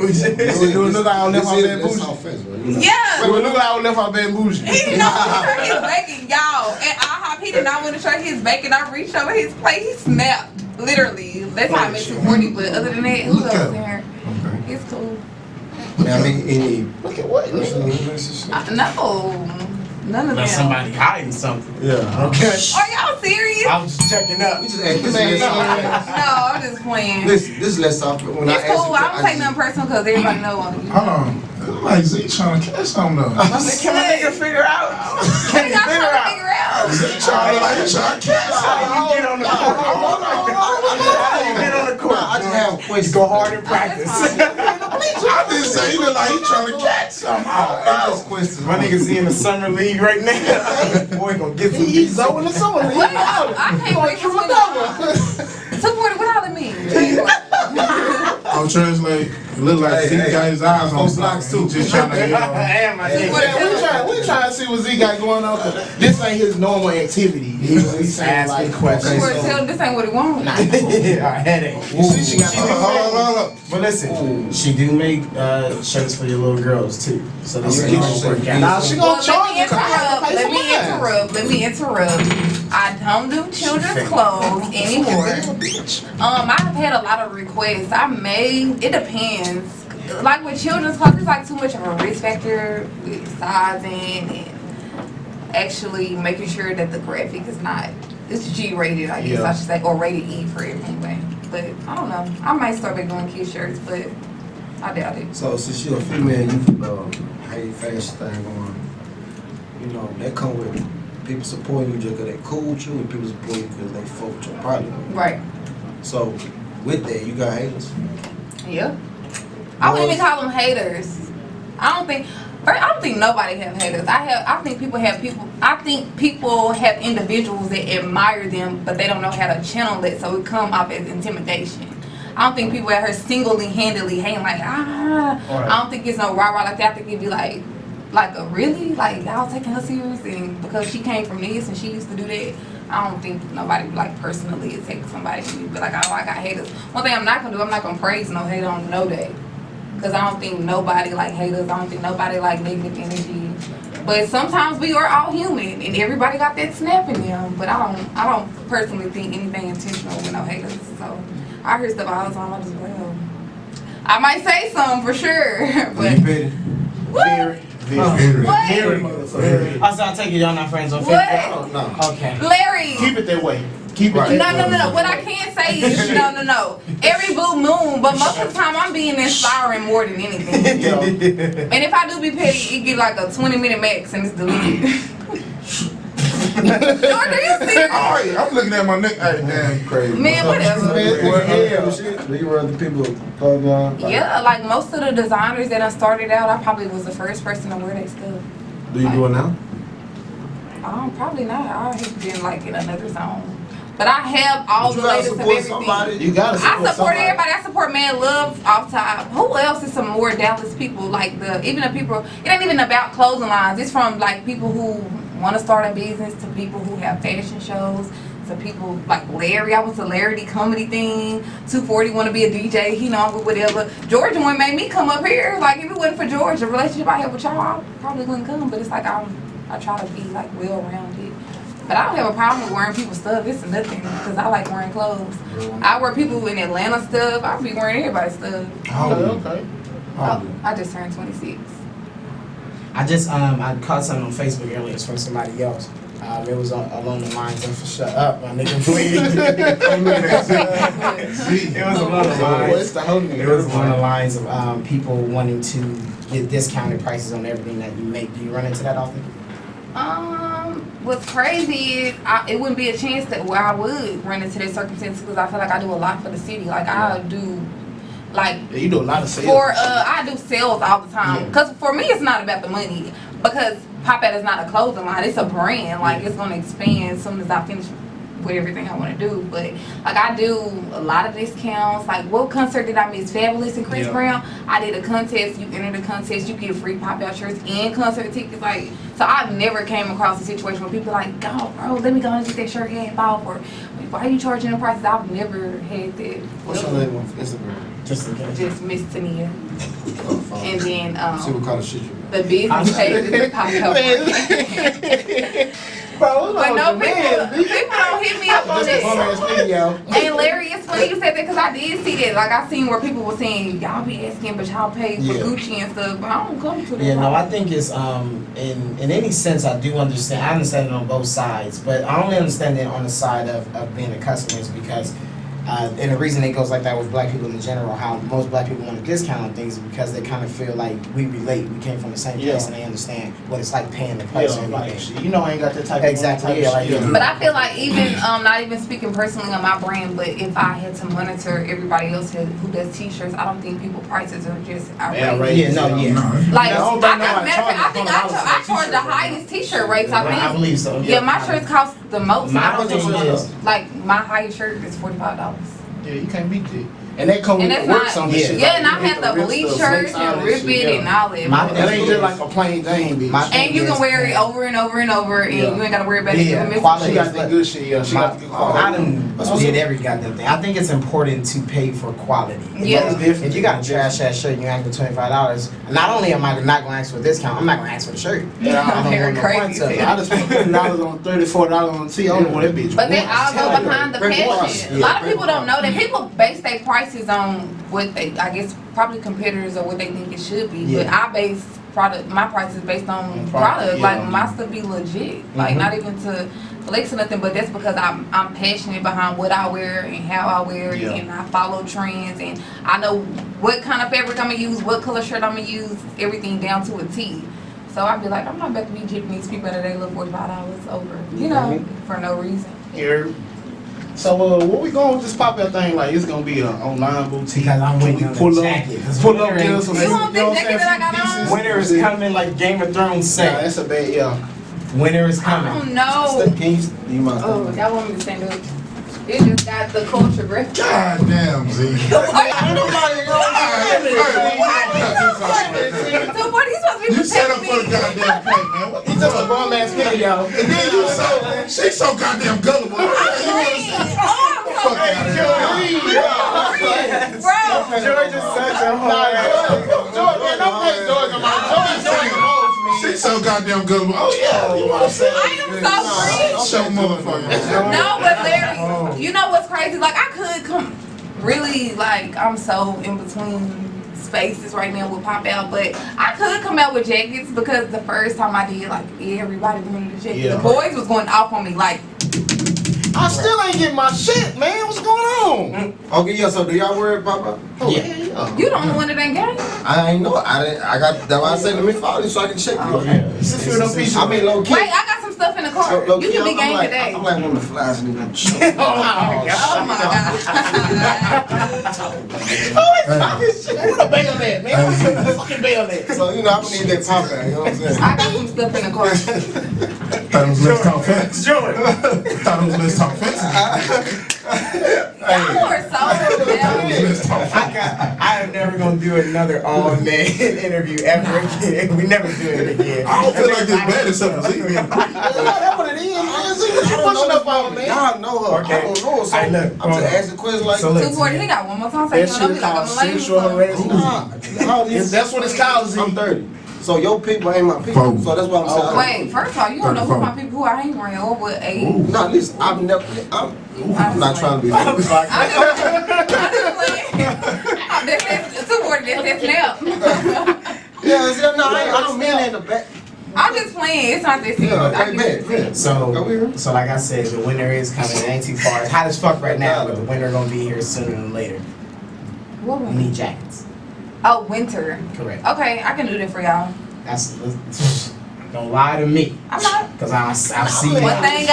look like I left out bad bougie. Yeah. It look like I left out bad bougie. He did not want to share his bacon, y'all. At IHOP, he did not want to share his bacon. I reached over his plate. He snapped. Literally. That's how I met 240. But other than that, who else in here? It's cool. I mean, any Look at what? No. None of them. Somebody hiding something. Yeah. Okay. Are y'all serious? I was just checking up. We just ask this No, I'm just playing. This lets off when I It's ask cool. you, I don't take nothing personal because everybody know on you. Hold on. It look like Z trying to catch something though. Can my nigga figure out? What are y'all trying to figure out? Z trying to catch something. How you get on the court? How you get on the court? I just have questions. Go hard in practice. I didn't say he look like he trying to catch something. I don't know. Questions. My nigga's in the summer league right now. Boy, gonna get some He's so in the summer league. What? I can't wait for Support, what all it mean? I'll translate. It look like Z got his eyes on blocks too. Just trying to get on. Damn, my nigga. We trying to see what Z got going on. 'Cause this ain't his normal activity. He's saying like Asking questions. Support, tell him this ain't what he wants. Yeah, headache. You see, she got Hold up. But listen, she do make shirts for your little girls too. So this is gonna work out. Nah, she Well, gonna charge you. 'Cause I have to pay let me interrupt. I don't do children's clothes anymore. I've had a lot of requests. It depends. Like with children's clothes, it's like too much of a risk factor with sizing and actually making sure that the graphic is not, it's G-rated, I guess I should say, or rated E for it anyway. But I don't know. I might start back doing kid shirts, but I doubt it. So since you're a female, you hate fashion thing going, you know, that come with people supporting you just because they cool with you, and people support you because they fuck with your product. Right. So with that, you got haters. Yeah. I wouldn't even call them haters. I don't think nobody have haters. I think people have individuals that admire them, but they don't know how to channel it, so it come off as intimidation. I don't think people out here single-handedly hating like, I don't think it's no rah-rah like that. I think it'd be like a really? Like, y'all taking her serious, and because she came from this and she used to do that, I don't think nobody like personally attack somebody and be like, oh, I got haters. One thing I'm not gonna do, I'm not gonna praise no hater on no day. Because I don't think nobody like haters. I don't think nobody like negative energy. But sometimes we are all human, and everybody got that snap in them. But I don't personally think anything intentional with no haters. So I hear stuff all the time. I just well, I might say some for sure. But what? Very. I'll take it. Y'all not friends on Facebook. No. Okay. Larry. Keep it that way. Keep it Right. that way. No. What I can say is no. Every blue moon, but most of the time I'm being inspiring more than anything. And if I do be petty, it get like a 20-minute max and it's deleted. George, are you serious? Alright, I'm looking at my neck. Hey, damn, you crazy. Man, whatever. Do you run the people Yeah, like most of the designers that I started out, I probably was the first person to wear their stuff. Do you do it now? Probably not. I have been like in another zone. But I have all the latest of everything. You gotta support I support somebody. everybody. I support Man Love off top. Who else is some more Dallas people? Like even the people. It ain't even about clothing lines. It's from like people who want to start a business to people who have fashion shows to people like Larry. I went to Larry the comedy thing. 240 want to be a DJ. He know I'm with whatever. Georgia one made me come up here. Like if it wasn't for George, the relationship I have with y'all, I probably wouldn't come. But it's like I try to be like well rounded. But I don't have a problem with wearing people's stuff. It's nothing because I like wearing clothes. I wear people in Atlanta stuff. I be wearing everybody's stuff. Okay. I just turned 26. I caught something on Facebook earlier. It's from somebody else. It was along the lines of shut up, my nigga, please. It was along the lines. It was along the lines of people wanting to get discounted prices on everything that you make. Do you run into that often? What's crazy is it wouldn't be a chance that where I would run into that circumstance because I feel like I do a lot for the city. Like I do, like you do a lot of sales. I do sales all the time. Because for me, it's not about the money. Because Pop Out is not a clothing line; it's a brand. Like it's gonna expand as soon as I finish with everything I want to do. But like I do a lot of discounts. Like what concert did I miss? Fabulous and Chris Brown. I did a contest. You enter the contest, you get free pop-out shirts and concert tickets. Like so, I've never came across a situation where people are like, "Go, bro, let me go and get that shirt half off," or "Why are you charging the prices?" I've never had that. What's your name on Instagram? Just in case. Just Miss Tenia. And then see what kind of shit you the business page is Popout. Bro, but no, people don't hit me up on this. And Larry, it's funny you said that because I did see that. Like I seen where people were saying y'all be asking, but y'all pay for Gucci and stuff. But I don't come to that. Yeah, no, I think it's in any sense I do understand. I understand it on both sides, but I only understand it on the side of being a customer is because. And the reason it goes like that with black people in general, how most black people want to discount on things is because they kind of feel like we relate, we came from the same place, and they understand what it's like paying the price. You know, I ain't got that type of exactly. But I feel like even not even speaking personally on my brand, but if I had to monitor everybody else who does T-shirts, I don't think people's prices are just outrageous. Like I think I charge the highest T-shirt rates. I believe so. Yeah, my shirts cost the most. My thing is like my highest shirt is $45. Yeah, you can't beat that. And they come with the works on this shit. Yeah, and I had the bleach shirts and rip it and all that. That ain't just like a plain Jane, bitch. And you can wear it over and over and over, and you ain't gotta worry about it. She got the good shit. Yeah, she got the good quality. I done did every goddamn thing. I think it's important to pay for quality. Yeah. If you got a trash ass shirt and you ask for $25, not only am I not gonna ask for a discount, I'm not gonna ask for the shirt. Yeah, very crazy. I just spent $30 on $34 on T. I don't know what that bitch. But then I'll go behind the passion. A lot of people don't know that people base their prices on what they, I guess, probably competitors or what they think it should be. But I base my prices based on product. Like my stuff be legit. Like not even to flex or nothing, but that's because I'm passionate behind what I wear and how I wear it, and I follow trends, and I know what kind of fabric I'm gonna use, what color shirt I'm gonna use, everything down to a T. So I'd be like, I'm not about to be jipping these people out of their little $45 over, you know, for no reason. So what we going with this pop-out thing? Like it's gonna be an online boutique. Because I'm waiting on the jacket. Pull up, get us some. You want this jacket that I got on? Winter is coming, like Game of Thrones said. Nah, that's a bad Winter is coming. I don't know. Can you mind? Oh, y'all want me to stand up? It just got the culture graphic. God damn, Z. So what he's supposed to be You set up protecting for the me? goddamn plate, man. What the He's just a fuck? bum ass kid, y'all. And then you so, she's so goddamn gullible. Oh, I'm so Fuck out of here. bro. George is such a hard. George, man, don't play George on my George saying hoes, man. She's so goddamn gullible. Oh yeah, you want to say? I am so Show motherfucker. No, but Larry, you know what's crazy? Like I could come, really, like I'm so in between spaces right now with Pop Out, but I could come out with jackets because the first time I did, like everybody wanted a jacket. The boys was going off on me, like. I still ain't getting my shit, man. What's going on? Okay, yeah. So do y'all wear Pop-Out? Yeah. You the only one that ain't got it. I ain't know. I got. That's why I said let me follow you so I can check you. Since you don't piece I mean, low key. Wait, I got some stuff in the car. You can be game today. I'm like one of the flies in the Oh my god. Where the bail at, man? Where the fucking bail at? So, you know, I'm gonna need that Pop-Out, you know what I'm saying? I got some stuff in the car. Thought it was Let's Talk Facts. George. Thought it was Let's Talk Facts. Y'all are so Let's Talk Facts. I am never gonna do another all-man interview ever again. We never do it again. I don't feel like this bad except for Z being That's what it is, man. See what you pushing up on, man. Y'all know her. Okay. I don't know her. So Hey, look, I'm just asking questions like So look, 240, he got one more time. That You shit know, is he like called I'm a lady. sexual harassment. That's what it's called, Z. I'm 30. So your people ain't my people. So that's why I'm saying. Wait, first of all, you don't know who my people who I hang around or what age. No, listen, I'm not trying to be. I'm just playing. That's 240, that's snap. Yeah, no, I don't mean that in the back. I'm just playing. It's not this serious. Okay, So like I said, the winter is coming. It ain't too far. It's hot as fuck right now, but the winter gonna be here sooner than later. What We need jackets. Oh, winter. Correct. Okay, I can do that for y'all. Don't lie to me. I'm not. Cause I've seen One thing.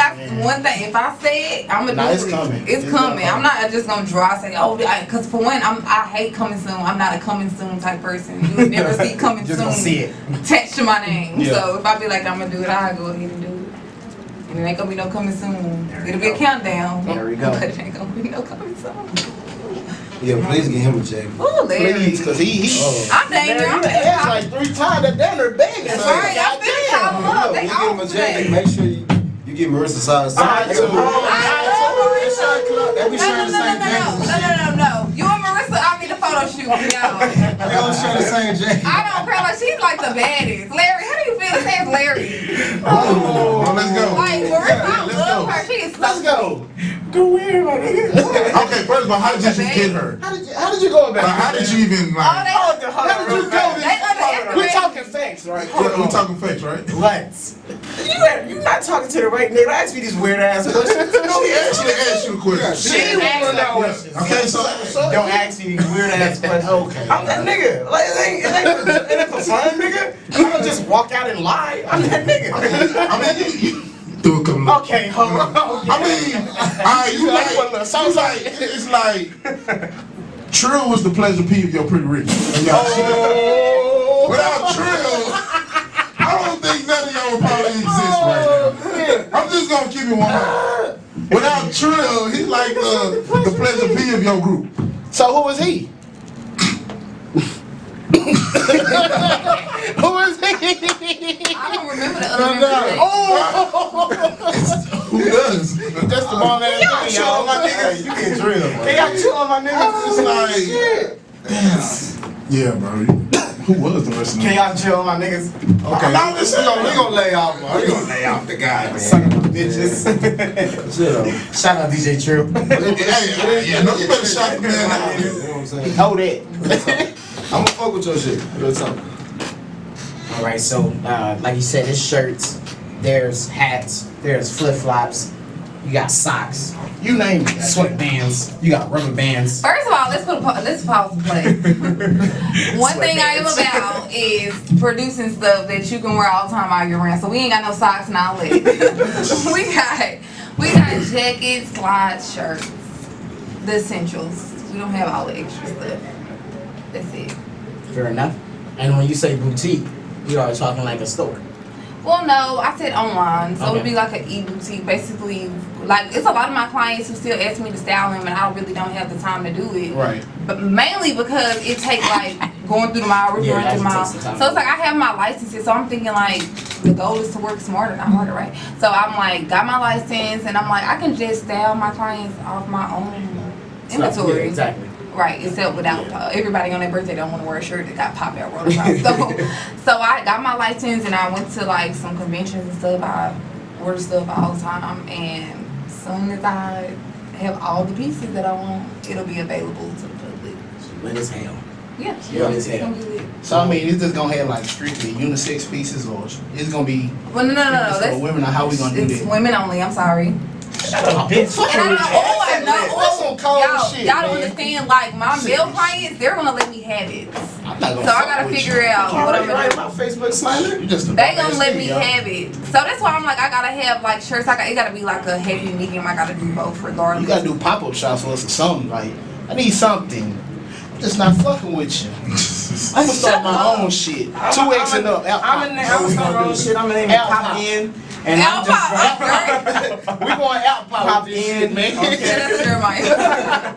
If I say it, I'm gonna do it's it. coming. It's coming. I'm not just gonna draw say, oh, because for one, I hate coming soon. I'm not a coming soon type person. You would never see coming Just soon gonna see it attached to my name. So if I be like I'm gonna do it, I'll go ahead and do it. And it ain't gonna be no coming soon. It'll be a countdown. There we go. But it ain't gonna be no coming soon. Yeah, please get him a check. Ooh, Larry. Please, cause he I'm danger. I'm Larry, asked like 3 times that damn near begging. That's right. I'm thinking y'all love. They You get him a all check. say. Make sure you get Marissa size. Alright, so They be sharing the same jacket. No. You and Marissa, I need a photo shoot with y'all. They all share the same jacket. I don't care. Like, she's like the baddest. Larry, how do you feel? His name's Larry. Oh, let's go. Like, Marissa, I let's love go. her. She is so let's go. Go where, my nigga? Okay, first of all, how did you get her? How did you go about Like, it? how did you even Oh, like? How did you go? They underestimate. We're talking facts, right? We talking facts, right? What? You not talking to the right nigga. Ask me these weird ass questions. No, he actually asked you a question. She wanna know. Okay, so Don't ask me these weird ass questions. Okay. I'm that nigga. Like it ain't for fun, nigga. I don't just walk out and lie. I'm that nigga. I mean, you threw a couple of. Okay, hold on. I mean, alright, you like, it's like, Trill was the pleasure P of your Pretty Rich. Without Trill, I don't think none of y'all would probably exist right now. I'm just gonna keep it 100. Without Trill, he's like the pleasure P of your group. So who was he? Who was he? I don't remember the other name. Who does? That's the ball ass nigga, y'all. My niggas. You get drilled, man. They got two on my niggas. It's like, yeah, bro. Who was the rest of Can them? y'all chill on my niggas? Okay. I'm just saying, We gonna lay off, bro. We gonna lay off the guy, man. Son of a bitches. Shout out DJ Trill. Yeah, no, you better shout the man out. You know what I'm saying? Know that. I'm gonna fuck with your shit. Real talk. All right, so like you said, there's shirts, there's hats, there's flip flops, you got socks, You name it. sweatbands, you got rubber bands. First of all, let's pause and play. One thing I am about is producing stuff that you can wear all the time all year round. So we ain't got no socks and all that. we got jackets, slides, shirts, the essentials. We don't have all the extra stuff. That's it. Fair enough. And when you say boutique, you are talking like a store. Well, no, I said online, so Okay. it'd be like an e-boutique. Basically, like, it's a lot of my clients who still ask me to style them, and I really don't have the time to do it. Right. But mainly because it takes, like, going through the mile, Yeah, referring through the mile. takes some time. So it's like I have my licenses, so I'm thinking, like, the goal is to work smarter, not harder, right? So I'm like, got my license, and I'm like, I can just style my clients off my own inventory. Yeah, exactly. Right, except without everybody on their birthday don't want to wear a shirt that got Pop Out rolled around. So I got my license and I went to like some conventions and stuff. I order stuff all the time, and as soon as I have all the pieces that I want, it'll be available to the public. Lit as hell. Yeah, Yeah, it's yeah. gonna be lit. So I mean, it's just gonna have like strictly unisex pieces, or it's gonna be Well, no. for That's women. Or how we gonna do it's that? women only. I'm sorry. Bitch. And I know. That's some cold shit, y'all don't man. understand. Like my male clients, they're gonna let me have it. I'm not gonna So I fuck gotta with figure you. out what I'm gonna Right, do. my Facebook slander. You just a They dumbass gonna let nigga, me yo. have it. So that's why I'm like, I gotta have like shirts. It gotta be like a heavy medium. I gotta do both regardless. You gotta do pop-up shops for us or something. Like, I need something. I'm just not fucking with you. I'm gonna start my own shit. 2X and up. I'm in there. I'm starting my own shit. I'm gonna name it Pop In. And I'm just Alpop, We going out pop in, man. yeah, that's Jeremiah.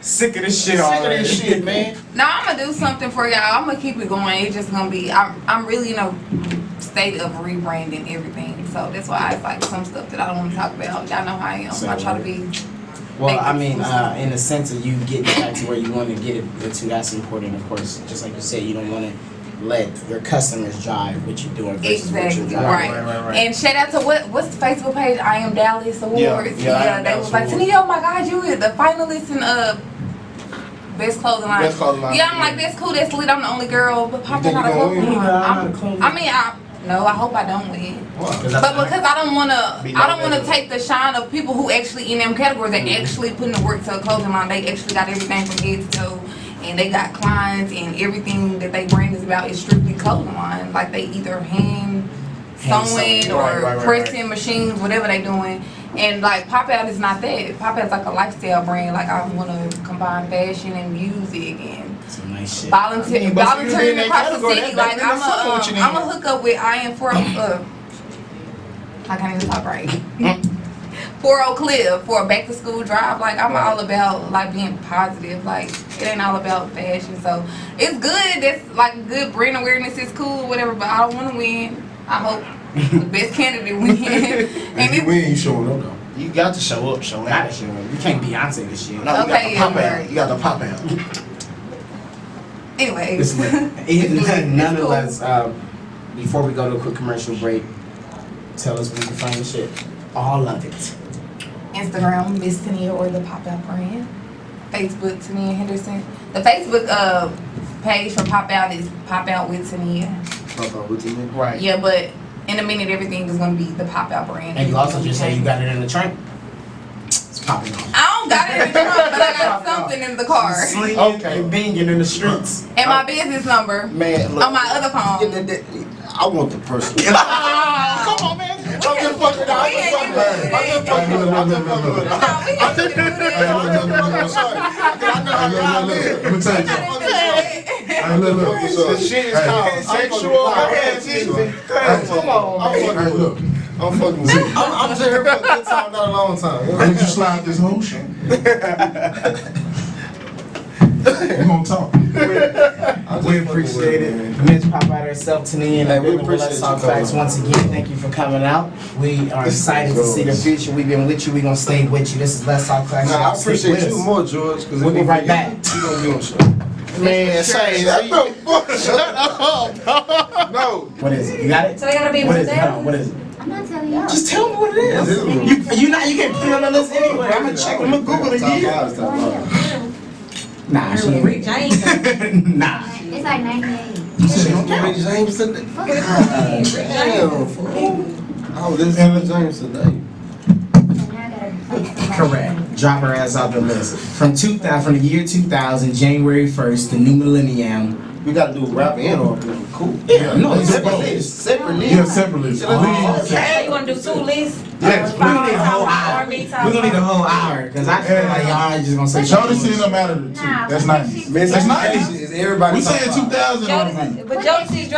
sick of this shit Sick of already. this shit, man. Now I'm gonna do something for y'all. I'm gonna keep it going. It's just gonna be. I'm really in a state of rebranding everything. So that's why it's like some stuff that I don't want to talk about. Y'all know how I am. I try to be. Well, I mean, in the sense of you getting back to where you want to get it to, that's important, of course. Just like you said, you don't want to let your customers drive what you're doing versus what Exactly, you're driving. right. And shout out to what's the Facebook page? I Am Dallas Awards. Yeah, I Am they Dallas was like, Awards. Tenia, oh my God, you were the finalist in Best Clothing Line. Best Clothing Line, Yeah, I'm yeah. like, that's cool, that's lit. I'm the only girl, but Pop think out you a gonna clothing win? line. No, I hope I don't win. But because I don't wanna take the shine of people who actually in them categories, they actually put in the work to a clothing line. They actually got everything from head to toe, and they got clients, and everything that they brand is about is strictly clothing line. Like they either hand sewing or Right. pressing machines, whatever they doing. And like Pop Out is not that. Pop Out's like a lifestyle brand. Like I wanna combine fashion and music and Some nice shit. volunteering but you be in that across the category, city. that Like ain't fucking with you then. I'm a hook up with I Am for I can't even talk right. For Oak Cliff, for a back to school drive, like I'm all about like being positive. Like it ain't all about fashion. So it's good. That's like good brand awareness is cool, whatever. But I don't want to win. I hope the best candidate win. If you win, you showing up though. You got to show up, show out. You can't Beyonce this shit. No, Okay, you got the pop yeah. out. You got the pop out. Anyways, Nonetheless, before we go to a quick commercial break, tell us where you can find your shit. All of it. Instagram, Miss Tenia or the Pop Out brand. Facebook, Tenia Henderson. The Facebook page for Pop Out is Pop Out with Tenia. Pop out with you, man. Right. Yeah, but in a minute, everything is gonna be the Pop Out brand. And you also just say you got it in the trunk. It's popping off. I don't got it in the trunk, but I got something in the car. Slinging and binging in the streets. And my business number Man, look. on my other phone. I want the person. Come on, man. I'm just fucking out. We ain't even doing that. Let me tell you. Hey, look. The shit is called sexual harassment. Come on, man. Look. I'm fucking with you. I'm just here for a good time, not a long time. Why did you slide this whole shit? We're gonna talk. We appreciate it. Miss Pop Out herself, Tenia, and we appreciate Let's Talk you Facts coming. once again. Thank you for coming out. We are excited to see the future. We've been with you. We're gonna stay with you. This is Let's Talk Facts. Nah, I Y'all stick appreciate with you us. more, George. We'll be right back. You gonna be on the show. Man, say Shut up. No. what is it? You got it? So I gotta be What with is it? them? Hold on, what is it? I'm not telling y'all. Just tell me what it is. You can't put it on the list anyway. I'm gonna check. I'm gonna Google it again. Nah, she ain't. Rick James. Nah. It's like 98. You said you don't count. Rick James today. Fuck Damn. Oh, this is Rick James today. Now I gotta replace somebody. Correct. Drop her ass off the list. From the year 2000, January 1st, the new millennium. We gotta do rap and R&B. Cool. Yeah, no, it's separate both. lists. Separate lists. Yeah, separately. So you wanna do 2 lists? Yes, we're gonna need a whole hour. R&B We're gonna need a whole hour because I feel like y'all just gonna say Jody seen them out of the two. That's 90s. That's 90s. Is everybody We saying 2000 on me. Jodeci, but Jodeci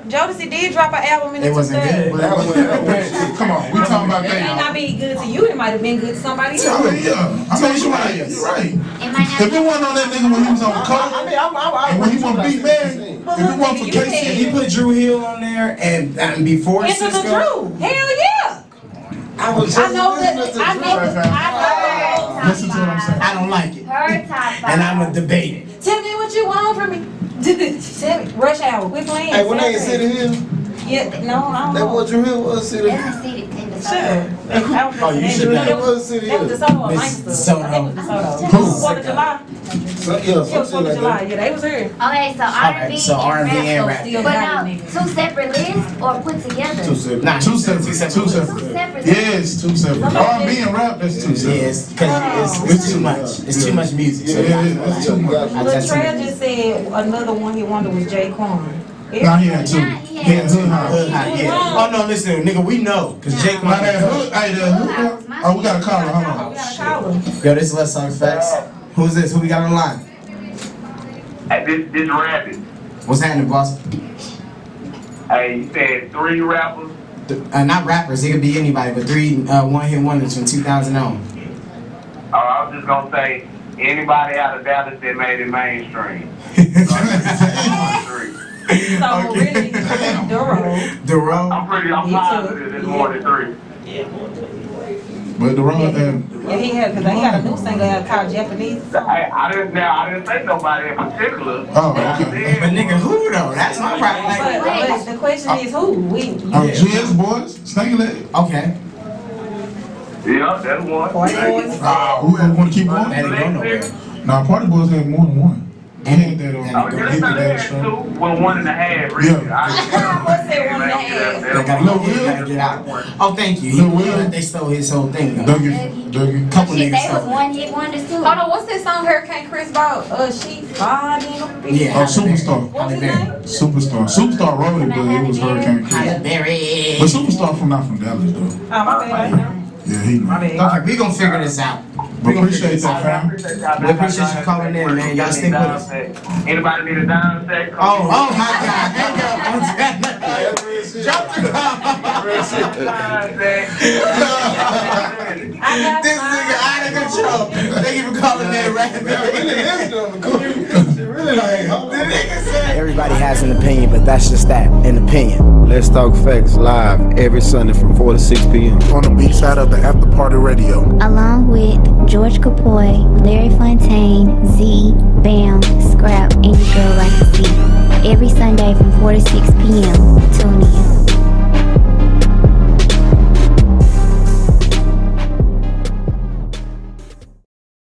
Jodeci did drop an album in the It wasn't 2000s. good. But that was come on, we talking about It may not that. be good to you, it might have been good to somebody I else. mean, yeah. I mean, you're right. You're right. It might not If it wasn't on that nigga when he was on the cover, and when he was beat man, if it wasn't for You KC, And he put Drew Hill on there and before Into the Cisco. Drew. Hell yeah. I was I know that. I know. listen to what I'm saying. I don't like it. Her top 5. And I'm gonna debate it. Tell me what you want from me. Tell me. Rush Hour. We're playing. Hey, when they in City Hill, Yeah. No, I don't that know. what Drew Hill was City Hill. Doesn't see it in the Sure. Oh, you should know. That was City That was the Hill. solo of Miss Lancaster. Soto. I think it was the solo. Who? 4th of July. Yeah, It was 4th something of like July. that. Yeah, they was here. Okay, so R&B so R&B and rap. Still But got no, it, nigga. 2 separate lists or put together? Two separate. Nah, Two separate. Two 2 separate. separate Yes, two separate. R&B and rap, that's two separate. Yes, because it's too much. It's too much music. So Yeah, it is. That's too much. I just- Latrell just said another one he wanted was Jay Quan. Nah, he had two. He had two houses. Hood high, yeah. Oh no, listen, nigga, we know, cause Jake. Now that hood, hey, the hood. Oh, we got a caller. Hold We on. gotta call him. Yo, this is Let's Talk Facts. Who's this? Who we got on the line? Hey, this Rabbit. What's happening, boss? Hey, you said 3 rappers. Not rappers. It could be anybody, but 3 one-hit wonders from 2000 on. Oh, I was just gonna say anybody out of Dallas that made it mainstream. 3. So really, Duro. Duro. I'm positive it's more than 3. But the wrong thing. Yeah, he had, cause they got a new single out called Japanese. I didn't say nobody in particular. Oh, okay. But nigga, who though? That's my problem. Like, But the question is who? Oh, GS boys, Snake Leg. okay. Yeah, that's one. Party Boys. Who want to keep That going? ain't going nowhere. Nah, Party Boys had more than one. He had that Oh, on. yeah, Hit that's the not dash had strong. 2. Well, 1.5, really. Yeah. What's that 1.5? They gotta Lil go, they Will? gotta get out. Oh, thank you. Lil Will? They stole his whole thing. Though. Dougie. Couple Shit, niggas they was stole. 1-hit wonders too. Hold on, what's that song Hurricane Chris bought? She fine in a big. Yeah. Oh, Superstar. What's his Halle name? Superstar. Superstar wrote it, but it was Hurricane Chris. Halle Berry. But Superstar not from Dallas, though. Oh, my bad. Yeah, he My knew. bad. Okay, we gonna figure this out. But appreciate that, fam. We appreciate you calling in, man. Y'all stick with us. Anybody need a dime set? Oh my God. Hang up. Drop the This nigga out of control. Thank you for calling that rabbit. Really like, The nigga said. Everybody has an opinion, but that's just that, an opinion. Let's Talk Facts live every Sunday from 4 to 6 p.m. On the beach side of the After Party Radio. Along with George Capoy, Larry Fontaine, Z, Bam, Scrap, and your girl Like to See. Every Sunday from 4 to 6 p.m. Tune in.